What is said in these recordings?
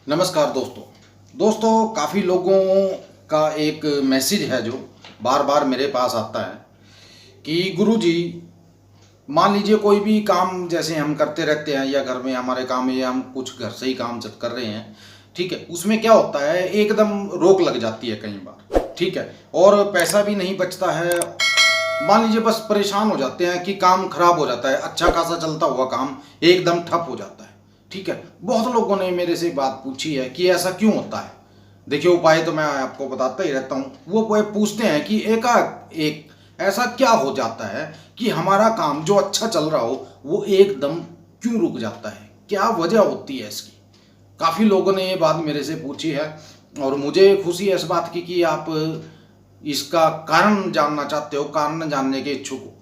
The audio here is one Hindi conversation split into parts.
नमस्कार दोस्तों काफ़ी लोगों का एक मैसेज है जो बार बार मेरे पास आता है कि गुरुजी, मान लीजिए कोई भी काम जैसे हम करते रहते हैं या घर में हमारे काम या हम कुछ घर से ही काम कर रहे हैं, ठीक है। उसमें क्या होता है, एकदम रोक लग जाती है कई बार, ठीक है, और पैसा भी नहीं बचता है। मान लीजिए बस परेशान हो जाते हैं कि काम खराब हो जाता है, अच्छा खासा चलता हुआ काम एकदम ठप हो जाता है, ठीक है। बहुत लोगों ने मेरे से बात पूछी है कि ऐसा क्यों होता है। देखिए, उपाय तो मैं आपको बताता ही रहता हूँ। वो पूछते हैं कि एक ऐसा क्या हो जाता है कि हमारा काम जो अच्छा चल रहा हो वो एकदम क्यों रुक जाता है, क्या वजह होती है इसकी। काफ़ी लोगों ने ये बात मेरे से पूछी है और मुझे खुशी है इस बात की कि आप इसका कारण जानना चाहते हो, कारण जानने के इच्छुक हो।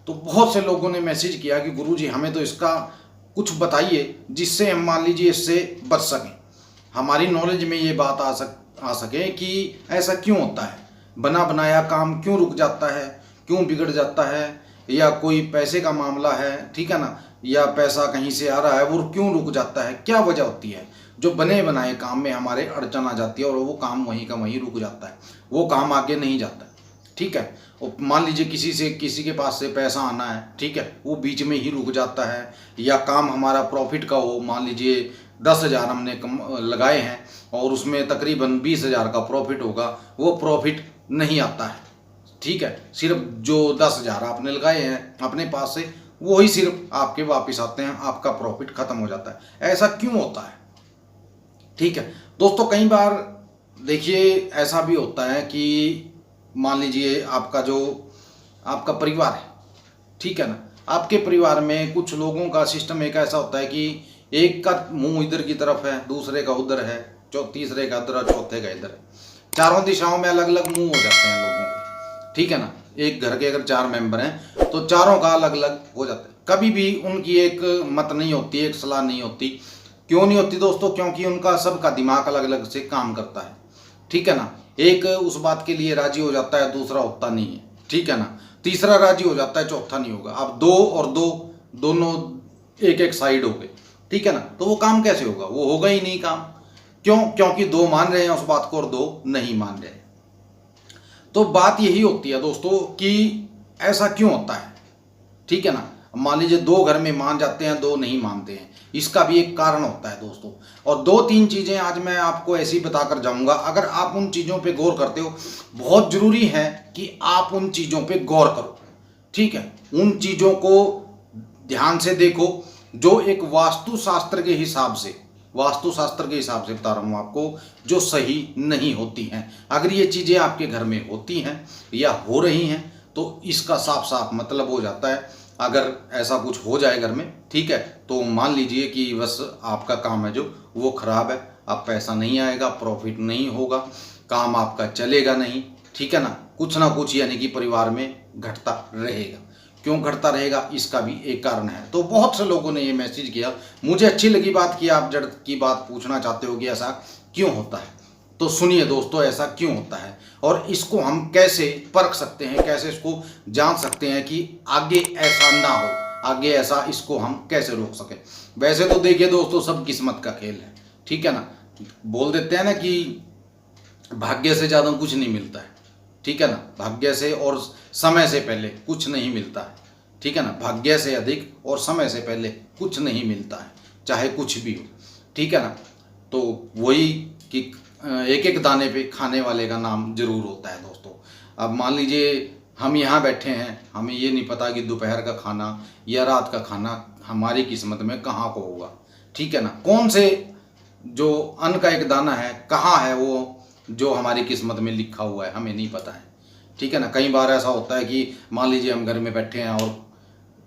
तो बहुत से लोगों ने मैसेज किया कि गुरुजी हमें तो इसका कुछ बताइए जिससे हम मान लीजिए इससे बच सकें, हमारी नॉलेज में ये बात आ सके कि ऐसा क्यों होता है, बना बनाया काम क्यों रुक जाता है, क्यों बिगड़ जाता है, या कोई पैसे का मामला है, ठीक है ना, या पैसा कहीं से आ रहा है वो क्यों रुक जाता है, क्या वजह होती है जो बने बनाए काम में हमारे अड़चन आ जाती है और वो काम वहीं का वहीं रुक जाता है, वो काम आगे नहीं जाता है, ठीक है। और मान लीजिए किसी के पास से पैसा आना है, ठीक है, वो बीच में ही रुक जाता है, या काम हमारा प्रॉफिट का हो, मान लीजिए 10,000 हमने लगाए हैं और उसमें तकरीबन 20,000 का प्रॉफिट होगा, वो प्रॉफिट नहीं आता है, ठीक है। सिर्फ जो 10,000 आपने लगाए हैं अपने पास से वो ही सिर्फ आपके वापस आते हैं, आपका प्रॉफिट खत्म हो जाता है। ऐसा क्यों होता है, ठीक है दोस्तों। कई बार देखिए ऐसा भी होता है कि मान लीजिए आपका परिवार है, ठीक है ना, आपके परिवार में कुछ लोगों का सिस्टम एक ऐसा होता है कि एक का मुंह इधर की तरफ है, दूसरे का उधर है, तीसरे का उधर है, चौथे का इधर है, चारों दिशाओं में अलग अलग मुंह हो जाते हैं लोगों को, ठीक है ना। एक घर के अगर 4 मेंबर हैं तो चारों का अलग अलग हो जाता है, कभी भी उनकी एक मत नहीं होती, एक सलाह नहीं होती। क्यों नहीं होती दोस्तों? क्योंकि उनका सबका दिमाग अलग अलग से काम करता है, ठीक है ना। एक उस बात के लिए राजी हो जाता है, दूसरा होता नहीं है, ठीक है ना। तीसरा राजी हो जाता है, चौथा नहीं होगा। अब दो और दो दोनों एक एक साइड हो गए, ठीक है ना, तो वो काम कैसे होगा? वो होगा ही नहीं काम। क्यों? क्योंकि 2 मान रहे हैं उस बात को और 2 नहीं मान रहे। तो बात यही होती है दोस्तों कि ऐसा क्यों होता है, ठीक है ना। मान लीजिए 2 घर में मान जाते हैं, 2 नहीं मानते हैं, इसका भी एक कारण होता है दोस्तों। और 2-3 चीज़ें आज मैं आपको ऐसी बताकर जाऊंगा, अगर आप उन चीज़ों पे गौर करते हो, बहुत ज़रूरी है कि आप उन चीज़ों पे गौर करो, ठीक है। उन चीज़ों को ध्यान से देखो जो एक वास्तुशास्त्र के हिसाब से बता रहा हूँ आपको, जो सही नहीं होती हैं। अगर ये चीज़ें आपके घर में होती हैं या हो रही हैं तो इसका साफ साफ मतलब हो जाता है, अगर ऐसा कुछ हो जाए घर में, ठीक है, तो मान लीजिए कि बस आपका काम है जो वो खराब है, अब पैसा नहीं आएगा, प्रॉफिट नहीं होगा, काम आपका चलेगा नहीं, ठीक है ना कुछ यानी कि परिवार में घटता रहेगा। क्यों घटता रहेगा? इसका भी एक कारण है। तो बहुत से लोगों ने ये मैसेज किया, मुझे अच्छी लगी बात कि आप जड़ की बात पूछना चाहते हो कि ऐसा क्यों होता है। तो सुनिए दोस्तों, ऐसा क्यों होता है और इसको हम कैसे परख सकते हैं, कैसे इसको जान सकते हैं कि आगे ऐसा ना हो, आगे ऐसा इसको हम कैसे रोक सकें। वैसे तो देखिए दोस्तों, सब किस्मत का खेल है, ठीक है ना। बोल देते हैं ना कि भाग्य से ज़्यादा कुछ नहीं मिलता है, ठीक है ना। भाग्य से और समय से पहले कुछ नहीं मिलता है, ठीक है ना। भाग्य से अधिक और समय से पहले कुछ नहीं मिलता है, चाहे कुछ भी हो, ठीक है ना। तो वही कि एक एक दाने पे खाने वाले का नाम जरूर होता है दोस्तों। अब मान लीजिए हम यहाँ बैठे हैं, हमें ये नहीं पता कि दोपहर का खाना या रात का खाना हमारी किस्मत में कहाँ को होगा, ठीक है ना। कौन से जो अन्न का एक दाना है, कहाँ है वो जो हमारी किस्मत में लिखा हुआ है, हमें नहीं पता है, ठीक है ना। कई बार ऐसा होता है कि मान लीजिए हम घर में बैठे हैं और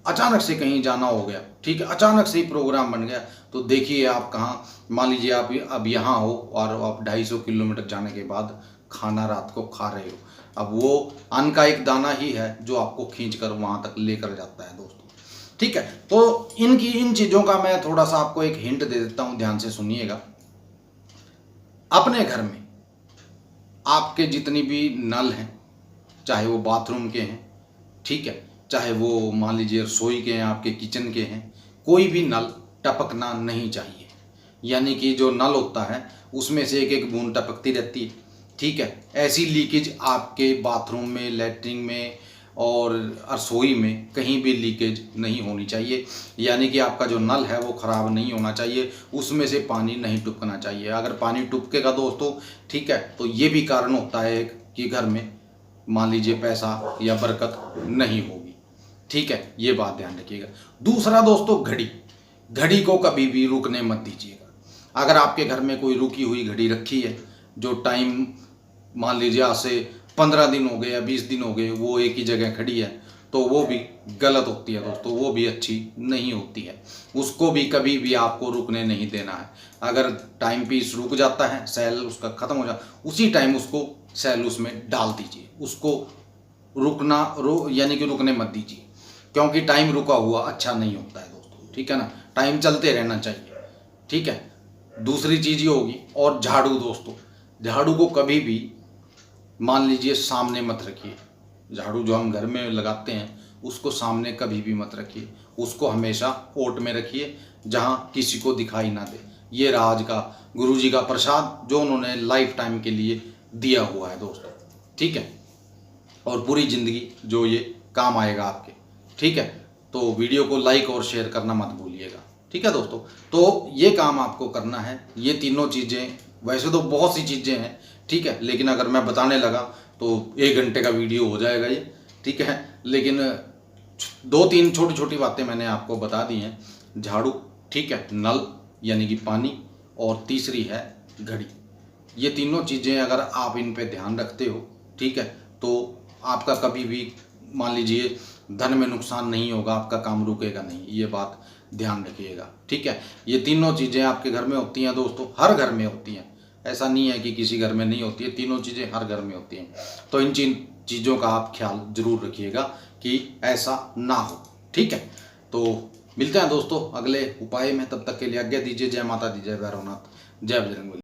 अचानक से कहीं जाना हो गया, ठीक है, अचानक से ही प्रोग्राम बन गया, तो देखिए आप कहाँ, मान लीजिए आप अब यहाँ हो और आप 250 किलोमीटर जाने के बाद खाना रात को खा रहे हो। अब वो अन्न का एक दाना ही है जो आपको खींच कर वहाँ तक लेकर जाता है दोस्तों, ठीक है। तो इन चीज़ों का मैं थोड़ा सा आपको एक हिंट दे देता हूँ, ध्यान से सुनिएगा। अपने घर में आपके जितनी भी नल हैं, चाहे वो बाथरूम के हैं, ठीक है, चाहे वो मान लीजिए रसोई के हैं, आपके किचन के हैं, कोई भी नल टपकना नहीं चाहिए। यानी कि जो नल होता है उसमें से एक एक बूंद टपकती रहती है। ठीक है, ऐसी लीकेज आपके बाथरूम में, लैट्रिन में और रसोई में कहीं भी लीकेज नहीं होनी चाहिए। यानी कि आपका जो नल है वो ख़राब नहीं होना चाहिए, उसमें से पानी नहीं टपकना चाहिए। अगर पानी टपकेगा दोस्तों, ठीक है, तो ये भी कारण होता है कि घर में मान लीजिए पैसा या बरकत नहीं होगी। ठीक है, ये बात ध्यान रखिएगा। दूसरा दोस्तों, घड़ी को कभी भी रुकने मत दीजिएगा। अगर आपके घर में कोई रुकी हुई घड़ी रखी है, जो टाइम मान लीजिए आज से 15 दिन हो गए या 20 दिन हो गए वो एक ही जगह खड़ी है, तो वो भी गलत होती है दोस्तों, वो भी अच्छी नहीं होती है। उसको भी कभी भी आपको रुकने नहीं देना है। अगर टाइम पीस रुक जाता है, सेल उसका ख़त्म हो जाता, उसी टाइम उसको सेल उसमें डाल दीजिए। उसको यानी कि रुकने मत दीजिए, क्योंकि टाइम रुका हुआ अच्छा नहीं होता है दोस्तों। ठीक है ना, टाइम चलते रहना चाहिए। ठीक है, दूसरी चीज़ ये होगी। और झाड़ू दोस्तों, झाड़ू को कभी भी मान लीजिए सामने मत रखिए। झाड़ू जो हम घर में लगाते हैं उसको सामने कभी भी मत रखिए, उसको हमेशा ओट में रखिए जहाँ किसी को दिखाई ना दे। ये राज का गुरुजी का प्रसाद जो उन्होंने लाइफ टाइम के लिए दिया हुआ है दोस्तों। ठीक है, और पूरी ज़िंदगी जो ये काम आएगा आपके। ठीक है, तो वीडियो को लाइक और शेयर करना मत भूलिएगा। ठीक है दोस्तों, तो ये काम आपको करना है। ये तीनों चीज़ें, वैसे तो बहुत सी चीज़ें हैं, ठीक है, लेकिन अगर मैं बताने लगा तो 1 घंटे का वीडियो हो जाएगा ये। ठीक है, लेकिन 2-3 छोटी छोटी बातें मैंने आपको बता दी हैं। झाड़ू, ठीक है, नल यानी कि पानी, और तीसरी है घड़ी। ये तीनों चीज़ें अगर आप इन पे ध्यान रखते हो, ठीक है, तो आपका कभी भी मान लीजिए धन में नुकसान नहीं होगा, आपका काम रुकेगा नहीं। ये बात ध्यान रखिएगा। ठीक है, ये तीनों चीज़ें आपके घर में होती हैं दोस्तों, हर घर में होती हैं। ऐसा नहीं है कि किसी घर में नहीं होती है, तीनों चीज़ें हर घर में होती हैं। तो इन चीज़ों का आप ख्याल जरूर रखिएगा कि ऐसा ना हो। ठीक है, तो मिलते हैं दोस्तों अगले उपाय में। तब तक के लिए आज्ञा दीजिए। जय माता दी, जय भैरवनाथ, जय बजरंगबली।